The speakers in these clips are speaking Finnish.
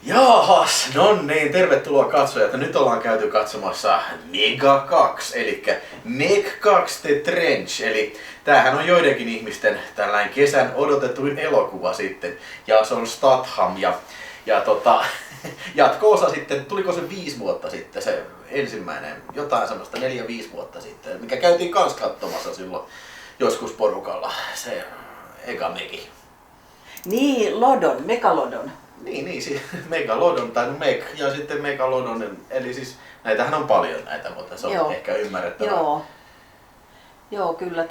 Jaahas, no niin, tervetuloa katsojat. Nyt ollaan käyty katsomassa Mega 2, eli Meg 2 The Trench. Eli tämähän on joidenkin ihmisten tällainen kesän odotetuin elokuva sitten. Ja se on Statham ja jatko-osa sitten, tuliko se 5 vuotta sitten se ensimmäinen, jotain semmoista 4-5 vuotta sitten, mikä käytiin kans katsomassa silloin joskus porukalla, se eka Megi. Niin, Megalodon. Niin, Megalodon tai Meg ja sitten Megalodon, eli siis näitähän on paljon näitä, mutta se on ehkä ymmärrettävä. Joo, kyllä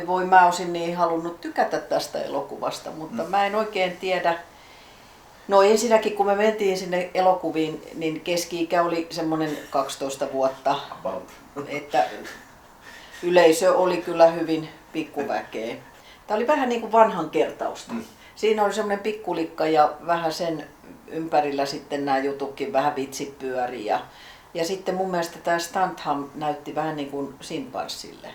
voi mä olisin niin halunnut tykätä tästä elokuvasta, mutta mä en oikein tiedä. No ensinnäkin kun me mentiin sinne elokuviin, niin keski-ikä oli semmoinen 12 vuotta, että yleisö oli kyllä hyvin pikkuväkeä. Tämä oli vähän niin kuin vanhan kertausta. Siinä oli semmoinen pikkulikka ja vähän sen ympärillä sitten nämä jututkin vähän vitsit pyöri. Ja sitten mun mielestä tämä Statham näytti vähän niin kuin simpanssille.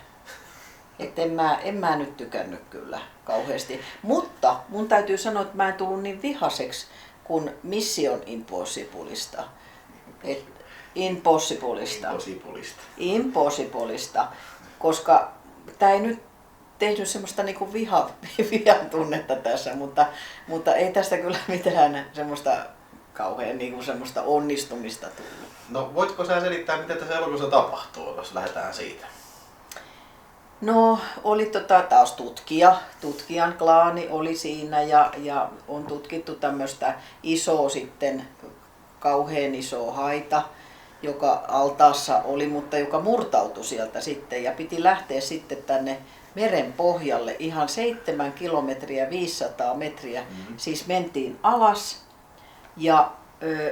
Että en mä nyt tykännyt kyllä kauheasti. Mutta mun täytyy sanoa, että mä en tullut niin vihaseksi kuin Mission Impossibleista. Impossibleista. Koska tämä ei nyt tehnyt semmoista niinku vihan tunnetta tässä, mutta ei tästä kyllä mitään semmoista kauhean niinku semmoista onnistumista tullut. No voitko sä selittää, mitä tässä elokuvassa tapahtuu, jos lähdetään siitä? No oli taas tutkijan klaani oli siinä ja on tutkittu tämmöistä isoa sitten, kauhean isoa haita, joka altaassa oli, mutta joka murtautui sieltä sitten ja piti lähteä sitten tänne meren pohjalle ihan 7 kilometriä 500 metriä. Siis mentiin alas ja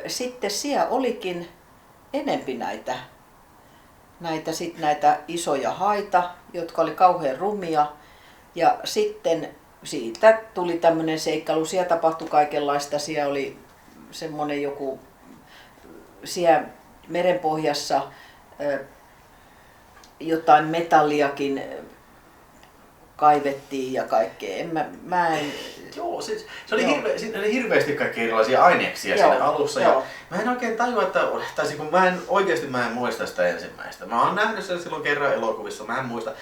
sitten siellä olikin enempi näitä isoja haita, jotka oli kauhean rumia. Ja sitten siitä tuli tämmöinen seikkailu, siellä tapahtui kaikenlaista, siellä oli semmoinen joku siellä merenpohjassa jotain metalliakin kaivettiin ja kaikkea. Mä en... Joo, siis se oli hirveästi kaikkia erilaisia aineksia siinä alussa. Ja mä en oikein tajua, että mä en muista sitä ensimmäistä. Mä oon nähnyt sen silloin kerran elokuvissa, mä en muista.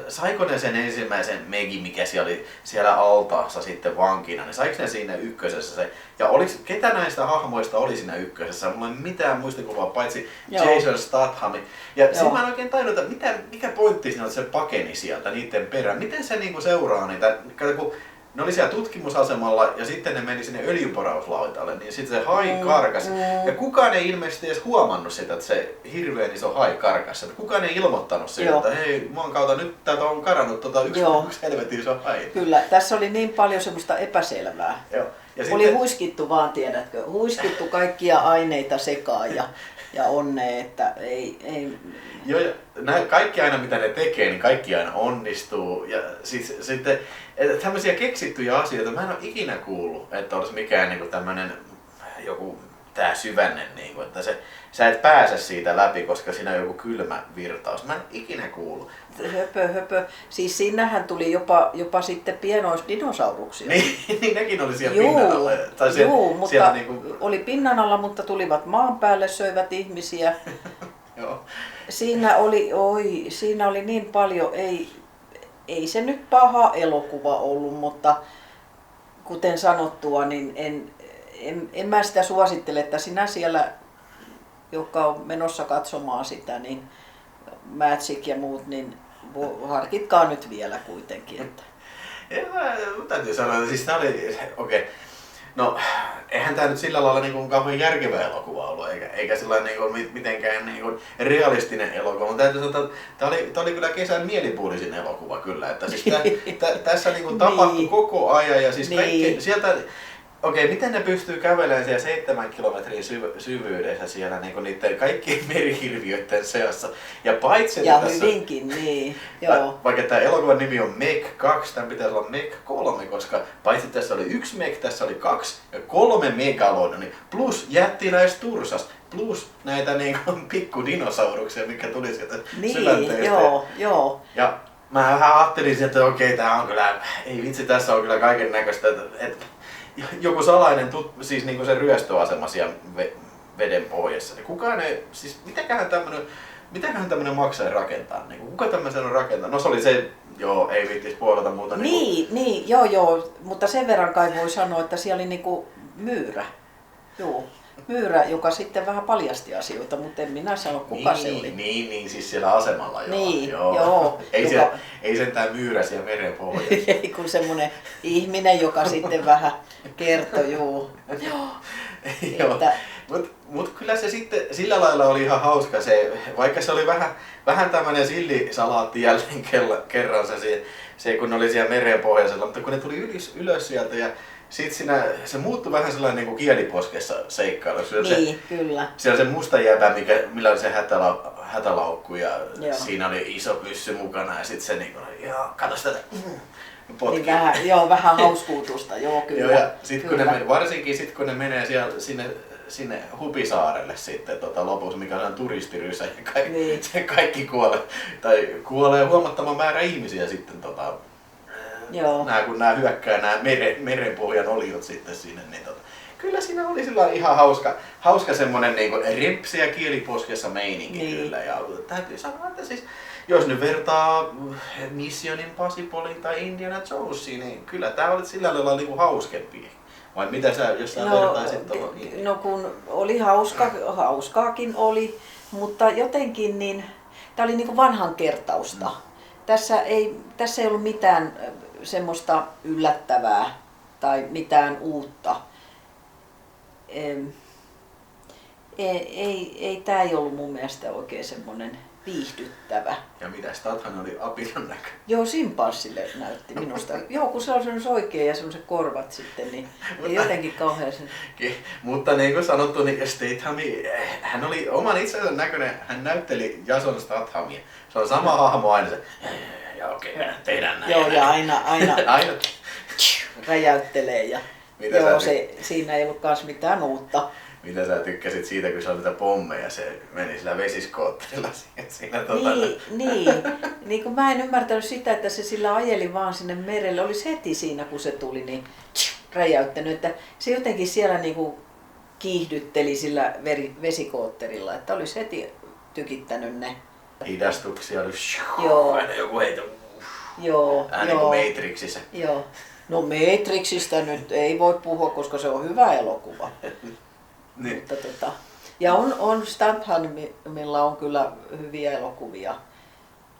Saiko ne sen ensimmäisen Megi, mikä oli siellä altaassa sitten vankina, niin saiko ne siinä ykkösessä se? Ja ketä näistä hahmoista oli siinä ykkösessä? Mulla ei mitään muistikuvaa, paitsi Jason Statham. Ja sitten mä en oikein tajunnut, että mikä pointti siinä oli, että se pakeni sieltä niiden perään. Miten se niinku seuraa niitä? Kun ne oli siellä tutkimusasemalla ja sitten ne meni sinne öljynporauslautalle, niin sitten se hai karkasi. Ja kukaan ei ilmeisesti edes huomannut sitä, että se hirveän iso hai karkasi. Kukaan ei ilmoittanut siitä, että hei, maan kautta nyt täältä on karannut yksi helvetin iso hai. Kyllä, tässä oli niin paljon semmoista epäselvää. Joo. Ja oli sitten huiskittu vaan, tiedätkö, huiskittu kaikkia aineita sekaan ja onnea, että ei... Joo, ja kaikki aina mitä ne tekee, niin kaikki aina onnistuu. Ja sitten tämmöisiä keksittyjä asioita mä en ole ikinä kuullut, että olisi mikään niinku tämmönen joku tää syvänne, niinku, että sä et pääse siitä läpi, koska siinä on joku kylmä virtaus. Mä en ikinä kuullut. Höpö. Siis siinähän tuli jopa sitten pienoisdinosauruksia. Niin nekin oli siellä pinnan alla. Mutta niinku... oli pinnan alla, mutta tulivat maan päälle, söivät ihmisiä. Joo. Siinä oli niin paljon, ei se nyt paha elokuva ollut, mutta kuten sanottua, niin en mä sitä suosittele, että sinä siellä, joka on menossa katsomaan sitä, niin Magic ja muut, niin harkitkaa nyt vielä kuitenkin. Että. Täytyy sanoa, että siis tää oli, no eihän tää nyt sillä lailla niin kuin kauhean järkevä elokuva ollut, eikä sillä niin kuin mitenkään niin kuin realistinen elokuva, mutta täytyy sanoa, että tää oli kyllä kesän mielipuolisin elokuva kyllä, että siis tässä niin kuin tapahtui koko ajan ja siis kaikki sieltä, miten ne pystyy kävelemään siellä 7 kilometrin syvyydessä siellä niin niiden kaikkien merihirviöiden seassa. Ja paitsi ja tässä, hyvinkin, niin. Joo. Vaikka tämä elokuvan nimi on Meg 2, tämän pitäisi olla Meg 3, koska paitsi tässä oli 1 Meg, tässä oli 2 ja 3 Megalodonia, plus jättiläistursas, plus näitä niin kuin pikkudinosauruksia, mikä tuli sieltä syvänteestä. Joo. Ja mä vähän ajattelin, että tää on kyllä, ei vitsi, tässä on kyllä kaiken näköistä, joku salainen, siis niinku se ryöstöasema siellä veden pohjassa. Niin kukaan ei, siis mitäköhän tämmönen maksaa rakentaa? Niin kuka tämmöisen on rakentanut? No se oli se, joo, ei viittis puolata muuta. Niin, joo, mutta sen verran kai voi sanoa, että siellä oli niinku myyrä. Joo. Myyrä, joka sitten vähän paljasti asioita, mutta en minä sano kuka se oli. Niin, siis siellä asemalla joo. Niin, joo. Ei sentään myyrä siellä meren pohjassa. Ei kun semmoinen ihminen, joka sitten vähän kertoi, joo. Mut kyllä se sitten sillä lailla oli ihan hauska se, vaikka se oli vähän tämmönen sillisalaatti jälleen kerran se kun oli siellä meren pohjassa, mutta kun ne tuli ylös sieltä ja sitten se muuttui vähän sellainen niin kuin kieliposkessa seikkailu. Niin, kyllä. Siellä se musta jäbä, millä oli se hätälaukku ja siinä oli iso pyssy mukana ja sitten se niin kuin, kato sitä niin vähän hauskuutusta, joo kyllä. Joo, ja varsinkin sitten kun ne menee sinne Hupisaarelle sitten lopussa, mikä on turistirysä ja kaikki kuolee huomattava määrä ihmisiä sitten kun nämä hyökkää nämä merenpohjan oliot sitten sinne, niin kyllä siinä oli sillä ihan hauska semmonen niinku rempsi ja kieliposkessa meininki niin. Kyllä. Ja täytyy sanoa, että siis jos nyt vertaa Mission Impossibleen tai Indiana Jonesiin, niin kyllä tää oli sillä lailla niinku hauskempi. Vai mitä jos sä vertaisit tuohon? No kun oli hauskaakin oli, mutta jotenkin niin tää oli niinku vanhan kertausta. Tässä ei ollut mitään semmoista yllättävää tai mitään uutta. Tämä ei ollut mun mielestä oikein semmoinen viihdyttävä. Ja mitä Statham oli apinan näkö? Joo, simpanssille näytti minusta. Joo, kun se on semmoinen oikein ja semmoiset korvat sitten, niin ei jotenkin kauhean sen. Mutta niin kuin sanottu, niin Statham, hän oli oman itsensä näköinen, hän näytteli Jason Stathamia. Se on sama hahmo aina se. Ja okei, tehdään näin. Joo, ja aina räjäyttelee ja siinä ei ollut kans mitään uutta. Mitä sä tykkäsit siitä, kun se oli niitä pommeja, se meni sillä vesiskootterilla siinä Niin kun mä en ymmärtänyt sitä, että se sillä ajeli vaan sinne merelle, olisi heti siinä kun se tuli niin räjäyttänyt, että se jotenkin siellä niinku kiihdytteli sillä vesikootterilla, että olisi heti tykittänyt ne. Hidastuksia oli aina joku heitä. Niin kuin Matrixissa. Joo. No Matrixista nyt ei voi puhua, koska se on hyvä elokuva. Niin. Mutta ja on Stathamilla on kyllä hyviä elokuvia.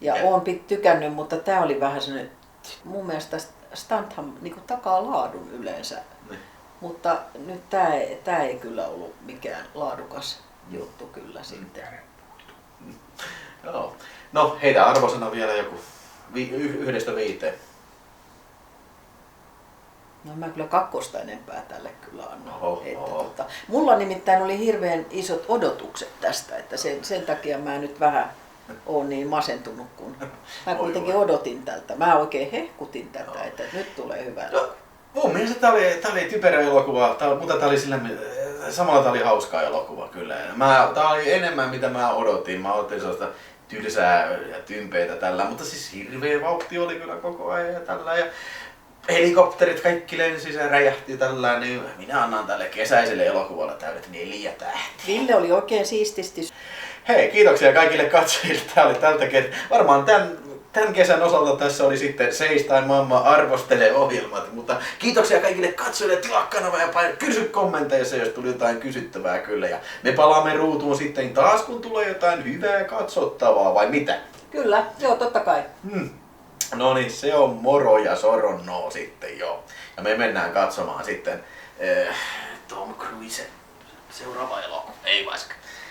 Ja on tykännyt, mutta tää oli vähän sellainen, mun mielestä Statham niinku takaa laadun yleensä. Niin. Mutta nyt tää ei kyllä ollut mikään laadukas juttu kyllä sitten. Joo. No heitä arvosana vielä joku 1–5. No mä kyllä 2 enempää tälle kyllä annan. Mulla nimittäin oli hirveän isot odotukset tästä, että sen takia mä nyt vähän oon niin masentunut, kun mä kuitenkin odotin tältä. Mä oikein hehkutin tätä, että nyt tulee hyvä elokuva. Mun mielestä tää oli typerä elokuva, mutta tää oli samalla tää oli hauskaa elokuva kyllä. Tää oli enemmän mitä mä odotin. Mä odotin sellaista tylsää ja tympeitä tällä, mutta siis hirveä vauhti oli kyllä koko ajan ja tällä. Ja helikopterit kaikki lensi ja räjähti tällä, niin minä annan tälle kesäiselle elokuvalle täydet 4 tähteä. Ville oli oikein siististi. Hei, kiitoksia kaikille katsojille. Tää oli tältä kertaa. Varmaan tämän kesän osalta tässä oli sitten Seistain mamma arvostelee ohjelmat, mutta kiitoksia kaikille katsojille, tilaa kanava ja kysy kommenteissa, jos tuli jotain kysyttävää kyllä. Ja me palaamme ruutuun sitten taas, kun tulee jotain hyvää katsottavaa, vai mitä? Kyllä, joo, totta kai. No niin, se on moro ja soronno sitten joo. Ja me mennään katsomaan sitten Tom Cruisen seuraava elokuva. Ei vaikka.